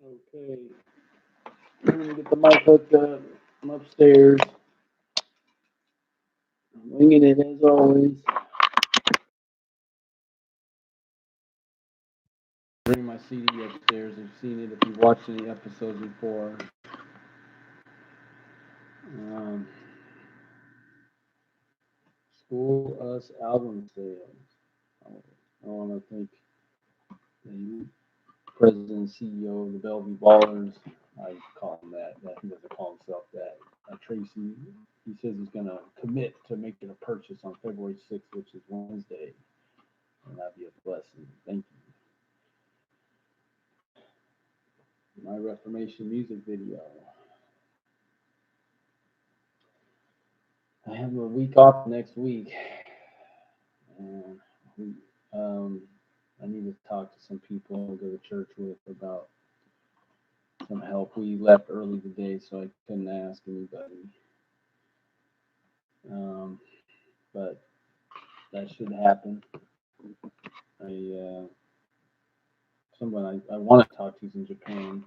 Okay, I'm gonna get the mic hooked up. I'm upstairs. I'm winging it as always. Bring my CD upstairs. I've seen it if you've watched any episodes before. Um, School Us album sales. I want to thank the president and CEO of the Bellevue Ballers. I call him that. He doesn't call himself that. Tracy, he says he's going to commit to making a purchase on February 6th, which is Wednesday. And that'd be a blessing. Thank you. My Reformation music video. I have a week off next week. And I need to talk to some people I go to church with about some help. We left early today, so I couldn't ask anybody. But that should happen. Someone I want to talk to is in Japan,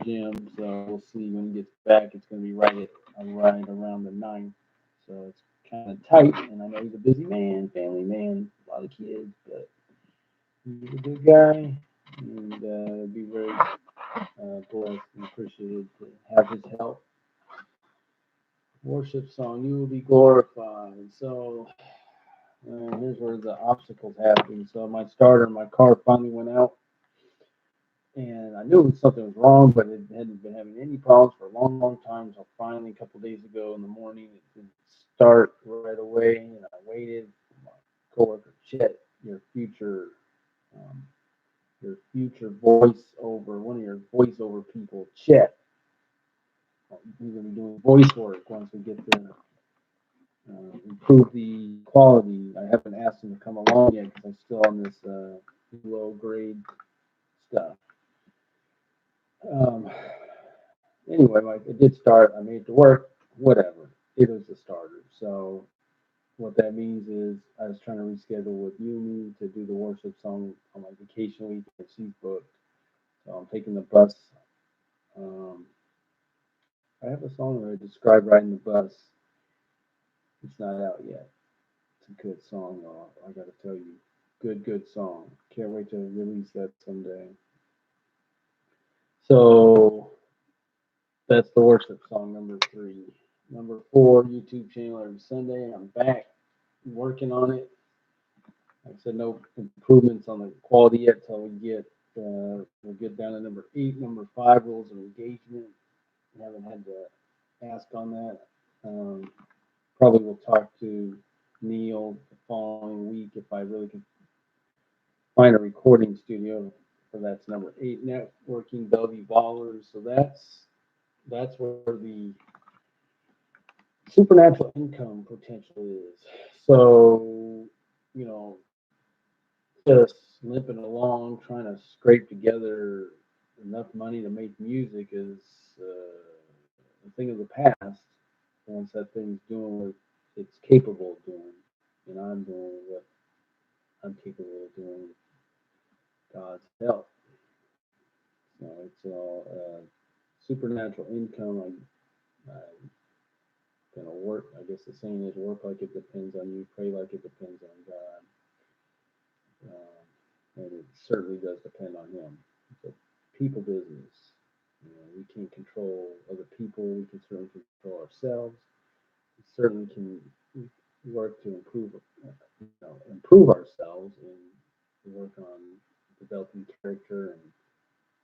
Jim. So we'll see when he gets back. It's going to be right around the 9th. So it's kind of tight. And I know he's a busy man, family man, a lot of kids, but he's a good guy, and be very blessed and appreciated to have his help. Worship song, you will be glorified. So here's where the obstacles happen. So my starter, my car finally went out, and I knew something was wrong, but it hadn't been having any problems for a long, long time. So finally, a couple of days ago in the morning, it didn't start right away, and I waited. My coworker Chet, um, your future voiceover, one of your voiceover people, Chet. He's going to be doing voice work once we get there. Improve the quality. I haven't asked him to come along yet because I'm still on this low grade stuff. Um, anyway, it did start. I made it to work. Whatever. It was a starter. So what that means is I was trying to reschedule with Yumi to do the worship song on my vacation week, and she's booked. So I'm taking the bus. Um, I have a song that I describe riding the bus. It's not out yet. It's a good song, though. I got to tell you, good song. Can't wait to release that someday. So that's the worship song number 3. Number 4, YouTube channel every Sunday. I'm back working on it. Like I said, no improvements on the quality yet till we'll get down to number 8. Number 5, rules of engagement. I haven't had to ask on that. Probably will talk to Neil the following week if I really can find a recording studio. So that's number 8, networking Bellevue Ballers. So that's where the supernatural income potential is. So, you know, just limping along, trying to scrape together enough money to make music is a thing of the past. Once that thing's doing what it's capable of doing, and I'm doing what I'm capable of doing with God's help. So it's all supernatural income. I'm gonna work. I guess the saying is, work like it depends on you, pray like it depends on God. And it certainly does depend on Him. It's a people business. We can't control other people. We can certainly control ourselves. We certainly can work to improve ourselves and work on developing character and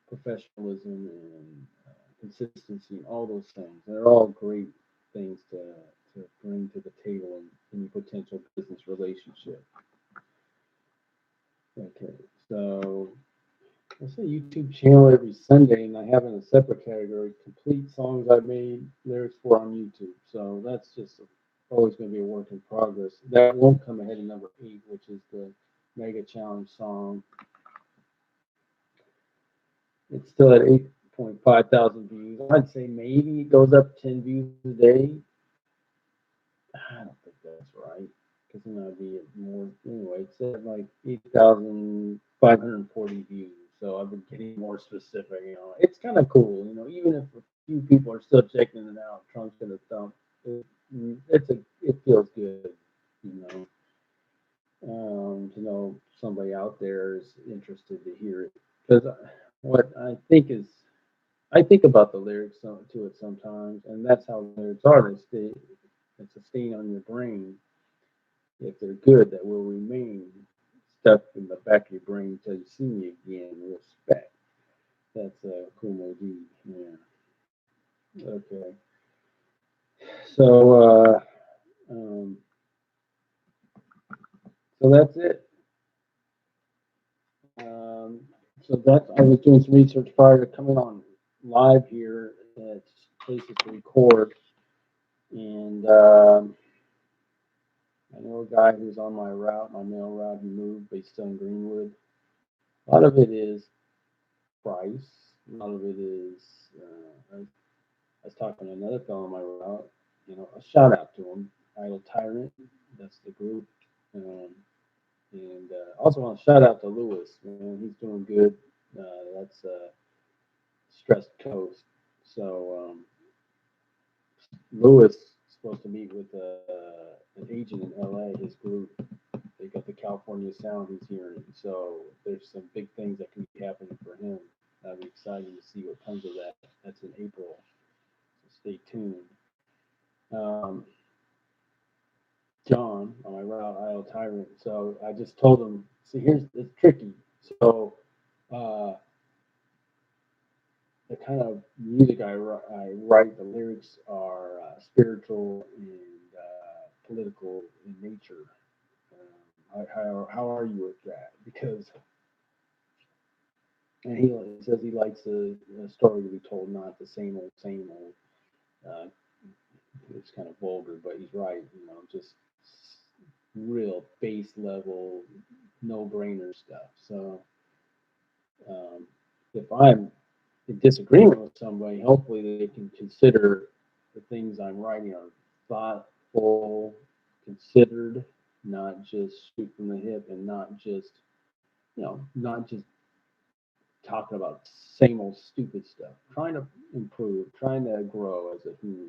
professionalism and consistency and all those things. They're all great things to bring to the table in any potential business relationship. Okay, so I say YouTube channel every Sunday, and I have in a separate category complete songs I made lyrics for on YouTube. So that's just always going to be a work in progress. That won't come ahead of number 8, which is the Mega Challenge song. It's still at 8.5 thousand views. I'd say maybe it goes up 10 views a day. I don't think that's right because then I'd be at more. Anyway, it's at like 8,540 views. So I've been getting more specific. It's kind of cool. Even if a few people are still checking it out, Trunk's gonna thump. It, it feels good. You to know somebody out there is interested to hear it. Because what I think about the lyrics to it sometimes, and that's how lyrics are. They stay. It's a stain on your brain. If they're good, that will remain stuck in the back of your brain until you see me again. Respect. That's Kool Moe Dee. Yeah. Okay. So, um, so that's it. Um, so that's I was doing some research prior to coming on live here at places to record, and I know a guy who's on my route, my mail route. He moved, but he's still in Greenwood. A lot of it is price. A lot of it is. I was talking to another fellow on my route. A shout out to him, Idle Tyrant. That's the group. Um, and also want to shout out to Lewis. Man, he's doing good. That's Stressed Coast. So Lewis is supposed to meet with an agent in LA. His group. They got the California sound he's hearing. So there's some big things that can be happening for him. I'll be excited to see what comes of that. That's in April. So stay tuned. Um, John on my route, Isle Tyrant. So I just told him, see, it's tricky. So the kind of music I write, the lyrics are spiritual and political in nature. How are you with that? Because and he says he likes a story to be told, not the same old. Uh, it's kind of vulgar, but he's right. Just real base level, no brainer stuff. So um, if I'm in disagreement with somebody, hopefully they can consider the things I'm writing are thoughtful, considered, not just shoot from the hip, and not just talking about same old stupid stuff. Trying to improve, trying to grow as a human,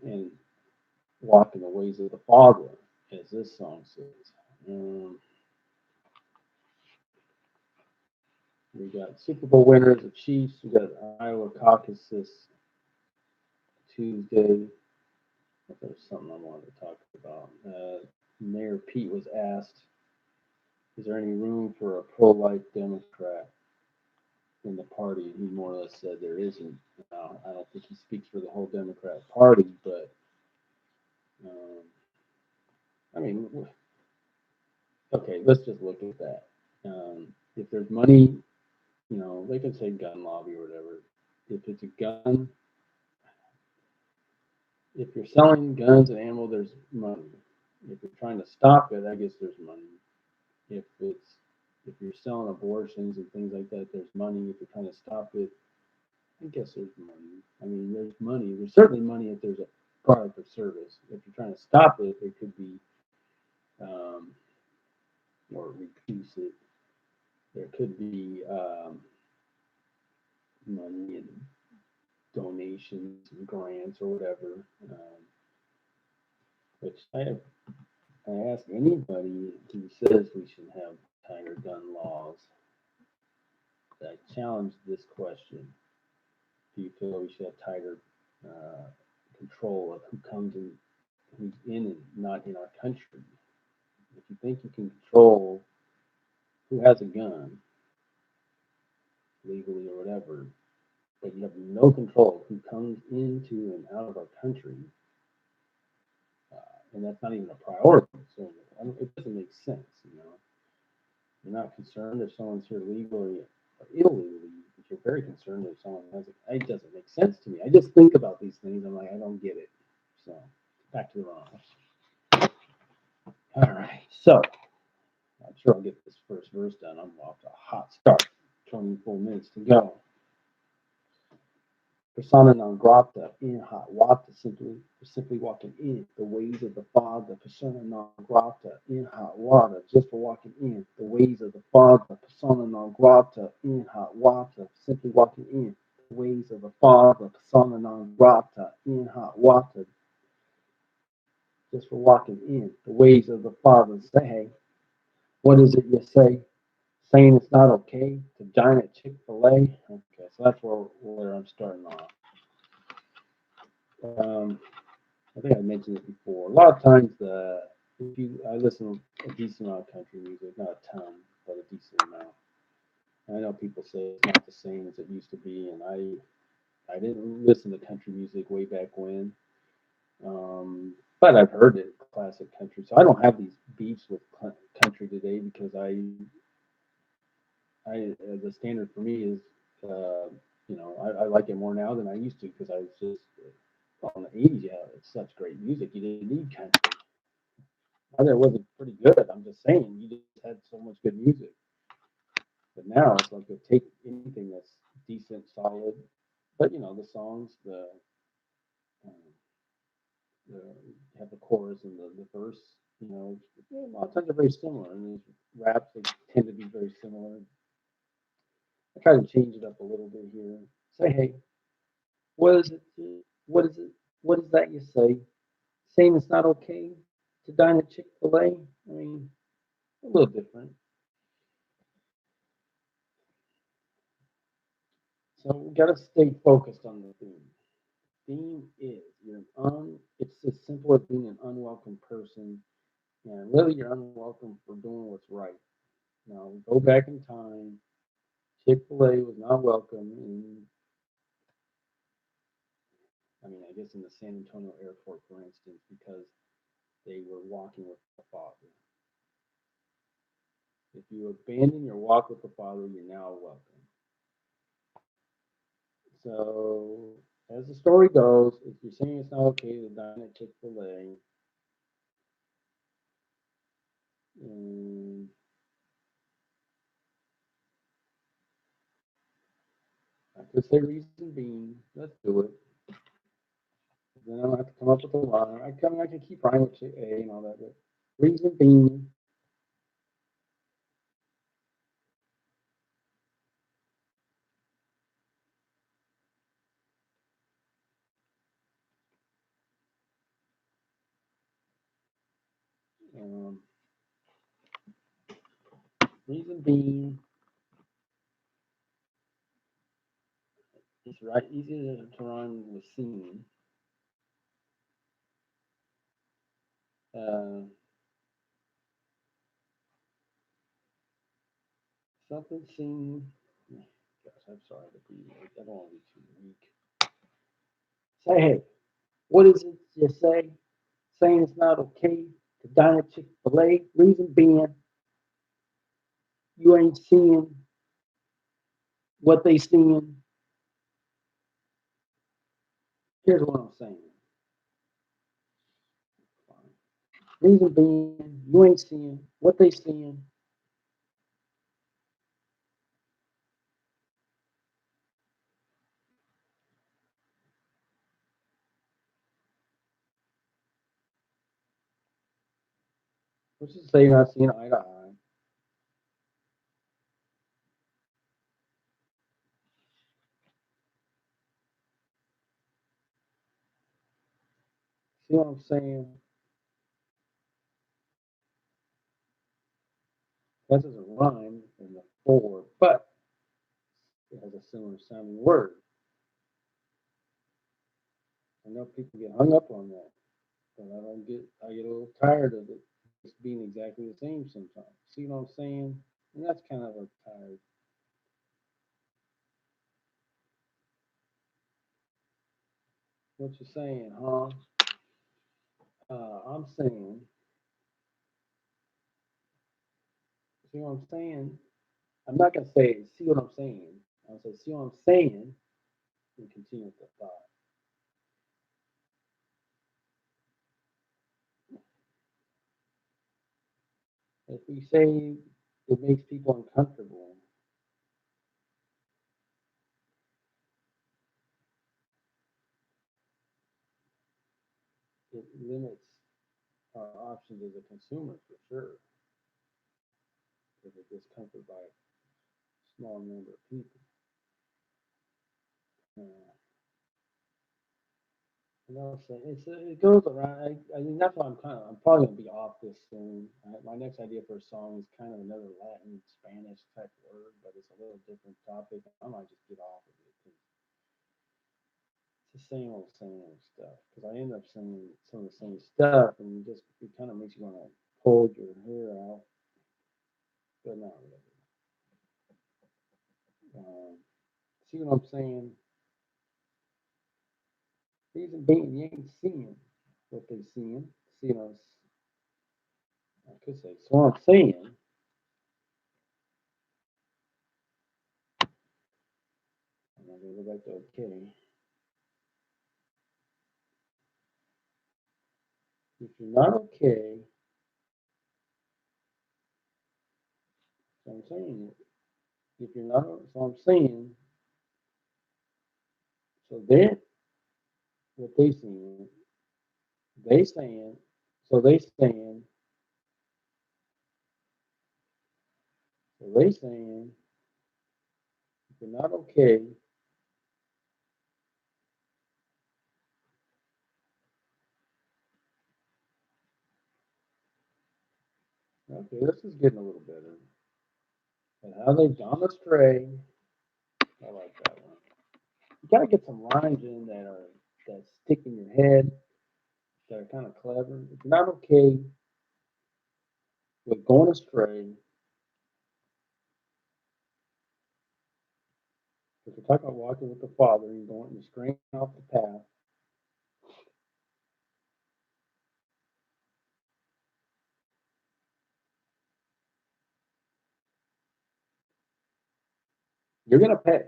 and walk in the ways of the Father, as this song says. We got Super Bowl winners, the Chiefs. We got Iowa caucus this Tuesday. There's something I wanted to talk about. Mayor Pete was asked, "Is there any room for a pro-life Democrat in the party?" And he more or less said there isn't. I don't think he speaks for the whole Democrat Party, but um, I mean, okay, let's just look at that. If there's money, they can say gun lobby or whatever. If it's a gun, if you're selling guns and ammo, there's money. If you're trying to stop it, I guess there's money. If you're selling abortions and things like that, there's money. If you're trying to stop it, I guess there's money. I mean, there's money. There's certainly money if there's a product or service. If you're trying to stop it, there could be, or reduce it. There could be money and donations and grants or whatever. Which I ask anybody who says we should have tighter gun laws. I challenge this question: do you feel we should have tighter control of who comes in, who's in and not in our country? If you think you can control who has a gun legally or whatever, but you have no control of who comes into and out of our country, and that's not even a priority. So it doesn't make sense. You're not concerned if someone's here legally or illegally, but you're very concerned if someone has it. It doesn't make sense to me. I just think about these things. I'm like, I don't get it. So back to the wrong. All right. So I'm sure I'll get this first verse done. I'm off to a hot start. 24 minutes to go. persona non grata in hot water, simply walking in the ways of the Father, persona non grata in hot water, just for walking in the ways of the Father, persona non grata in hot water, simply walking in the ways of the Father, persona non grata in hot water, just for walking in the ways of the Father. Say, hey, what is it you say? Saying it's not okay to dine at Chick-fil-A? Okay, so that's where I'm starting off. I think I mentioned it before. A lot of times, if I listen to a decent amount of country music, not a ton, but a decent amount. And I know people say it's not the same as it used to be, and I didn't listen to country music way back when, but I've heard it, classic country. So I don't have these beefs with country today because the standard for me is, I like it more now than I used to because I was just on the 80s. Yeah, it's such great music. You didn't need country. Either it wasn't pretty good. I'm just saying you just had so much good music. But now it's like you take anything that's decent, solid. But the songs, um, the have the chorus and the verse. A lot of times they're very similar, and these raps they tend to be very similar. I try to change it up a little bit here. Say, hey, what is it? What is it? What is that you say? Saying it's not okay to dine at Chick-fil-A? I mean, a little different. So we got to stay focused on the theme. Theme is it's as simple as being an unwelcome person, and really you're unwelcome for doing what's right. Now go back in time. Chick-fil-A was not welcome in, I mean, I guess in the San Antonio airport, for instance, because they were walking with the Father. If you abandon your walk with the Father, you're now welcome. So, as the story goes, if you're saying it's not okay to dine at Chick-fil-A, and I could say reason being, let's do it. Then I don't have to come up with a line. I can keep rhyming with A and all that, but reason being, um, reason being, it's right easier to rhyme with seen. Uh, something seen. Gosh, I'm sorry to be. I don't want to be too weak. Say, hey, what is it you say? Saying it's not okay to dine at Chick-fil-A. Reason being, you ain't seeing what they seeing. Here's what I'm saying. Reason being, you ain't seeing what they seeing. Which is to say you're not seeing eye to eye. See what I'm saying? That doesn't rhyme in the four, but it has a similar sounding word. I know people get hung up on that, but I get a little tired of it just being exactly the same sometimes. See what I'm saying? And that's kind of a tired. What you saying, huh? I'm saying, see what I'm saying? I'm not gonna say see what I'm saying. I'll say see what I'm saying and continue with the thought. If we say it makes people uncomfortable, limits our options as a consumer for sure, because it gets comforted by a small number of people. Uh, you know, so it goes around. I mean, that's why I'm probably gonna be off this soon. My next idea for a song is kind of another Latin Spanish type word, but it's a little different topic. I might just get off of it 'cause it's the same old stuff. Because I end up singing some of the same stuff, and it kind of makes you want to pull your hair out, but not really. See what I'm saying? Reason being, you ain't seeing what they seeing. See what I could say. So what I'm saying, I'm gonna go back to okay. If you're not okay, so I'm saying, if you're not, so I'm saying, so then what they saying, so they saying, so they saying, if you're not okay, okay, this is getting a little better. And how they've gone astray. I like that one. You gotta get some lines in that stick in your head that are kind of clever. If you're not okay with going astray, if you're talking about walking with the Father and going and straying off the path, you're gonna pay.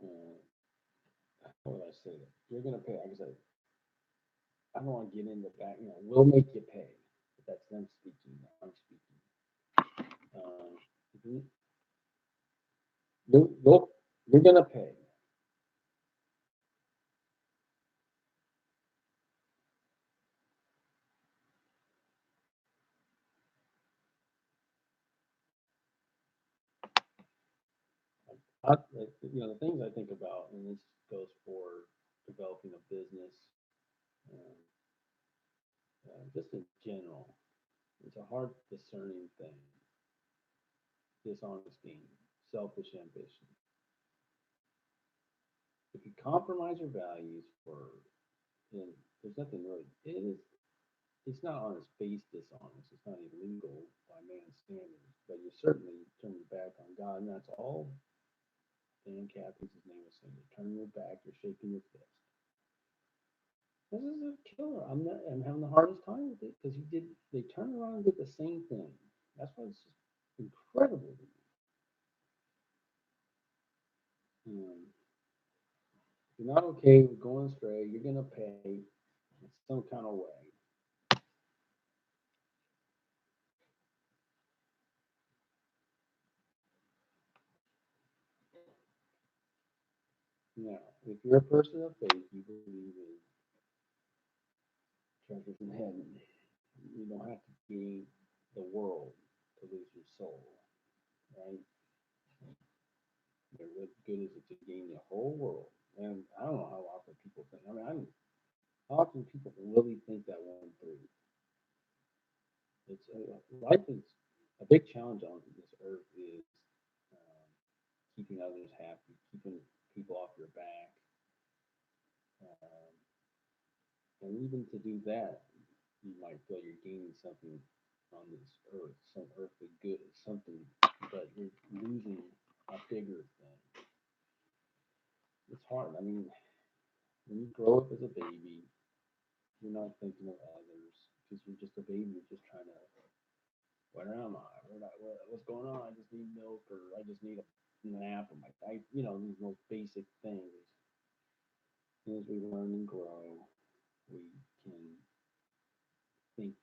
Uh, how would I say that? You're gonna pay. Like I said, I don't want to get into that. We'll make you pay. But that's them speaking. I'm speaking. You, you're gonna pay. The things I think about, and this goes for developing a business, um, just in general, it's a hard discerning thing. Dishonesty, selfish ambition. If you compromise your values then there's nothing really. It's not on its face dishonest. It's not illegal by man's standards, but you certainly turn your back on God, and that's all Dan Cathy's name was saying. You're turning your back, you're shaking your fist. This is a killer. I'm having the hardest time with it because they turn around and did the same thing. That's why it's just incredible to me. If you're not okay with going astray, you're gonna pay in some kind of way. Now, if you're a person of faith, you believe in treasures in heaven. You don't have to gain the world to lose your soul, right? What good is it to gain the whole world? And I don't know how often people think. I mean, how often people really think that one through. Life is a big challenge on this earth is um, keeping others happy, keeping people off your back, um, and even to do that, you might feel you're gaining something on this earth, some earthly good, something, but you're losing a bigger thing. It's hard. I mean, when you grow up as a baby, you're not thinking of others because you're just a baby. You're just trying to, where am I? What's going on? I just need milk, or I just need a nap, or these most basic things. As we learn and grow, we can think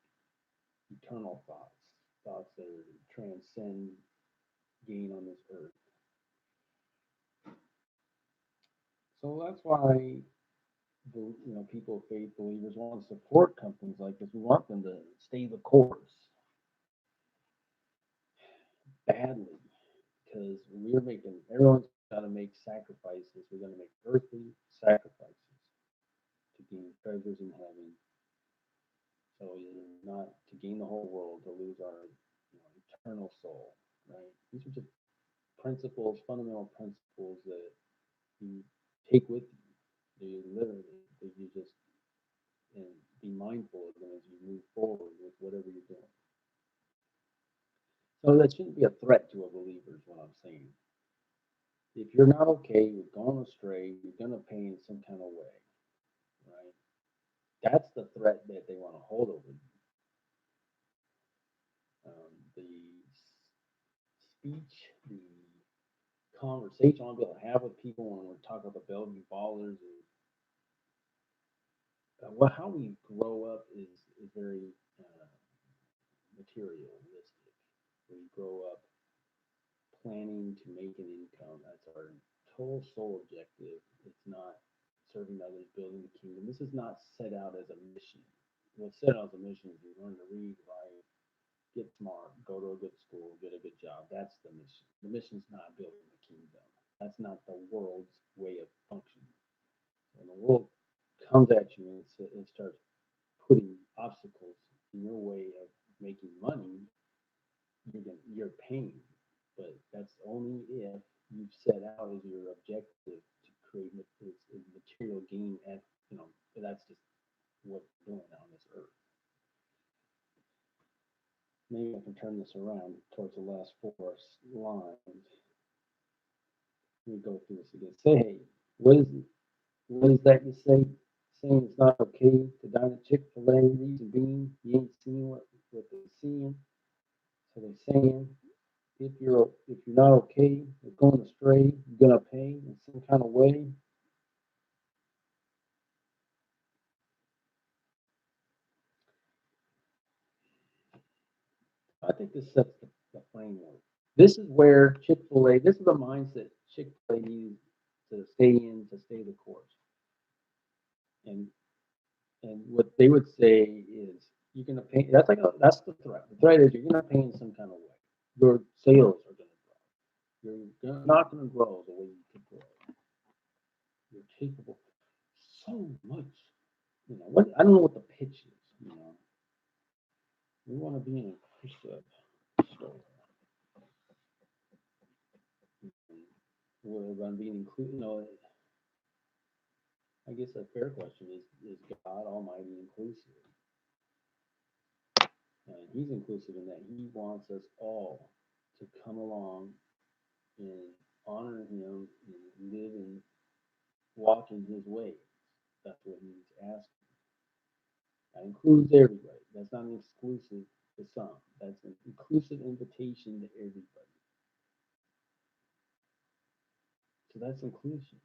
eternal thoughts, thoughts that transcend gain on this earth. So that's why people of faith believers want to support companies like this. We want them to stay the course badly because everyone's got to make sacrifices. We're going to make earthly sacrifices to gain treasures in heaven. So not to gain the whole world, to lose our eternal soul, right? These are just principles, fundamental principles that you take with you. You literally, that you just and be mindful of them as you move forward with whatever you're doing. So that shouldn't be a threat to a believer, is what I'm saying. If you're not okay, you're going astray, you're going to pay in some kind of way, right? That's the threat that they want to hold over you. The speech, the conversation I want to be able to have with people when we're talking about Bellevue Ballers, how we grow up is very materialistic. We grow up planning to make an income. That's our total sole objective. It's not serving others, building the kingdom. This is not set out as a mission. What's set out as a mission is you learn to read, write, get smart, go to a good school, get a good job. That's the mission. The mission is not building the kingdom. That's not the world's way of functioning. When the world comes at you and starts putting obstacles in your way of making money, you're paying. But that's only if you've set out as your objective to create material gain at that's just what you're doing on this earth. Maybe I can turn this around towards the last four lines. Let me go through this again. Say, hey, what is that you say? Saying it's not okay to dine at Chick-fil-A, reason being you ain't seeing what they're seeing. So they're saying if you're not okay with going astray, you're gonna pay in some kind of way. I think this sets the framework. This is where Chick-fil-A, this is the mindset Chick-fil-A needs to stay in, to stay the course. And and what they would say is you're gonna pay. That's the threat. The threat is you're gonna pay in some kind of way. Your sales are gonna grow. You're not gonna grow the way you could grow. You're capable so much. What I don't know what the pitch is. We want to be an inclusive store. We're going to be inclusive. I guess a fair question is God Almighty inclusive? And He's inclusive in that He wants us all to come along and honor Him and live and walk in His ways. That's what He's asking. That includes everybody. That's not an exclusive to some. That's an inclusive invitation to everybody. So that's inclusion.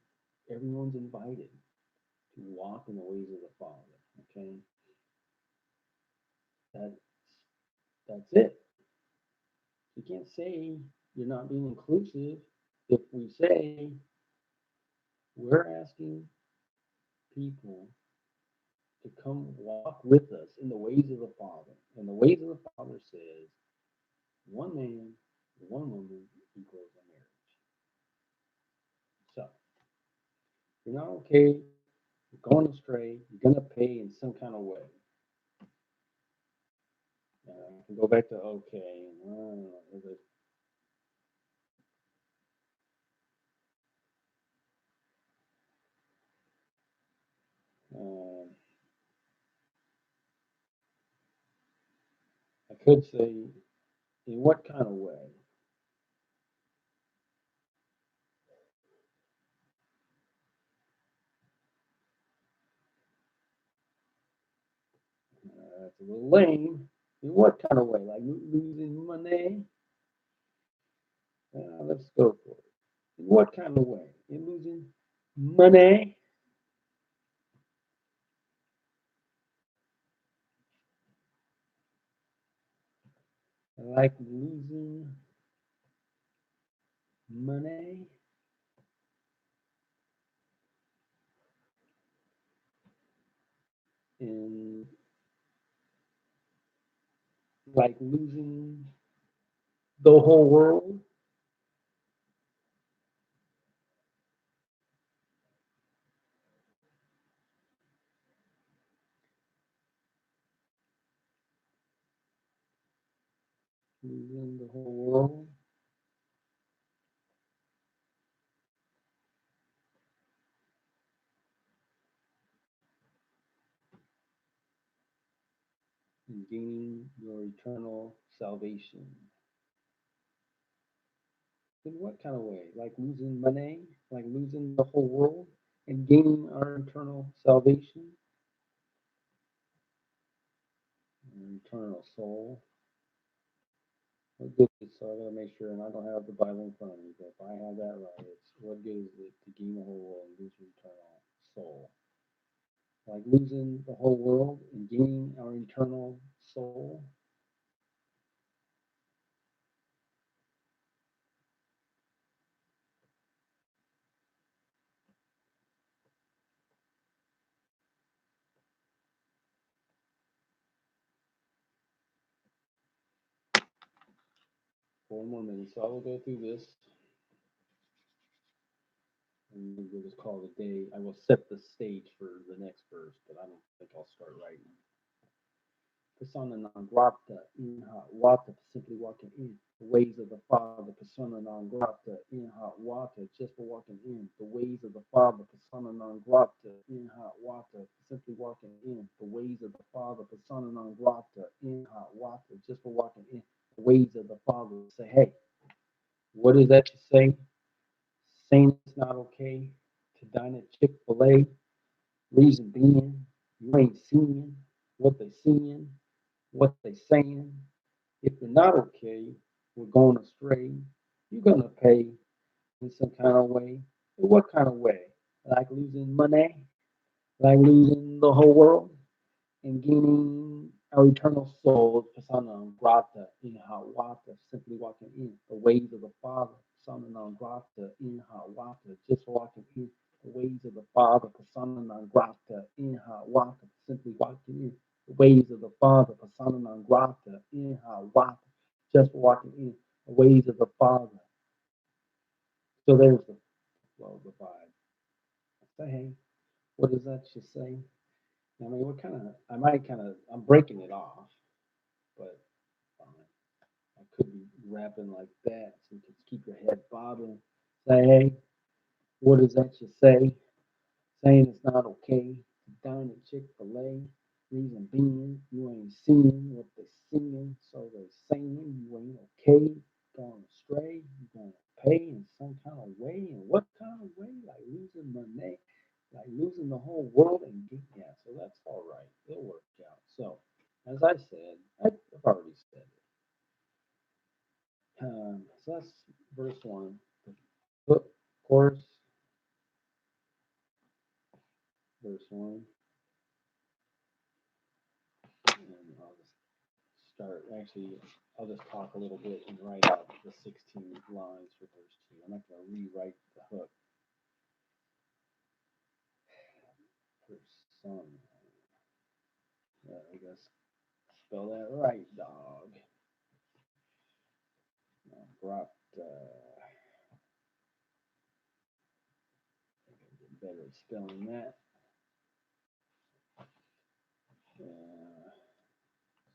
Everyone's invited to walk in the ways of the Father. Okay, that's that's it. You can't say you're not being inclusive if we say we're asking people to come walk with us in the ways of the Father. And the ways of the Father says one man, one woman equals a marriage. So you're not okay, you're going astray, you're gonna pay in some kind of way. I can go back to okay. Um, I could say, in what kind of way? That's a little lame. In what kind of way? Like losing money? Let's go for it. In what kind of way? In losing money? Like losing money? and like losing the whole world. Losing the whole world and gaining your eternal salvation. In what kind of way? Like losing money, like losing the whole world and gaining our eternal salvation, our eternal soul. What good is so I gotta make sure, and I don't have the Bible in front of me, but if I have that right, it's what good is it to gain the whole world and lose your eternal soul? Like losing the whole world and gaining our eternal soul. Four more minutes. So I will go through this and we'll just call it a day. I will set the stage for the next verse, but I don't think I'll start writing. Persona non grata in hot water, simply walking in the ways of the Father. Persona non grata in hot water, just for walking in the ways of the Father. Persona non grata in hot water, simply walking in the ways of the Father. Persona non grata in hot water, just for walking in the ways of the Father. Say, hey, what is that you say? Saying it's not okay to dine at Chick fil A. Reason being, you ain't seeing what they seeing, what they saying. If you're not okay, we're going astray. You're gonna pay in some kind of way. In what kind of way? Like losing money, like losing the whole world, and gaining our eternal souls, persona non grata in hot water, simply walking in the ways of the Father, persona non grata in hot water, just walking in the ways of the Father, persona non grata in hot water, simply walking in the ways of the Father, persona non grata in hot water, just walking in the ways of the Father. So there's the flow of the vibe. Say, hey, what does that just say? I mean, what kind of, I'm breaking it off, but I could be rapping like that, so you can keep your head bobbing. Say, hey, what does that you say? Saying it's not okay to dine at Chick fil A. Reason being, you ain't seeing what they singing, so they saying you ain't okay. Going astray, you're going to pay in some kind of way. And what kind of way? Like losing money, like losing the whole world. And yeah, so that's all right. It'll work out. So, as I said, I've already said it. So that's verse one. Hook, chorus, verse one. And I'll just start. Actually, I'll just talk a little bit and write out the 16 lines for verse two. I'm not going to rewrite the hook. Persona. I guess spell that right, dog. Brought. Get better at spelling that. Uh,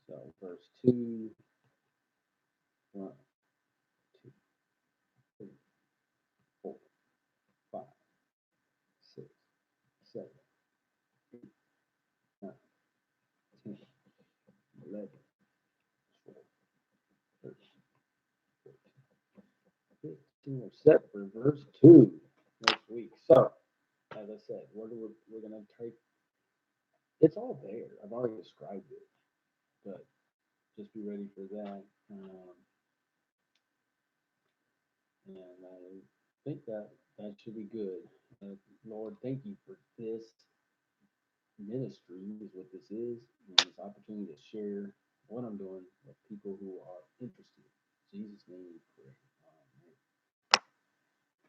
so verse two. One, two, three, four, five, six, seven, eight, nine, 10, 11, 12, 13, 14, 15. We're set for verse 2 next week. So, as I said, we're going to take, it's all there. I've already described it, but just be ready for that. And I think that should be good. Lord, thank you for this ministry, is what this is, and this opportunity to share what I'm doing with people who are interested. In Jesus' name we pray.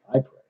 Amen. I pray.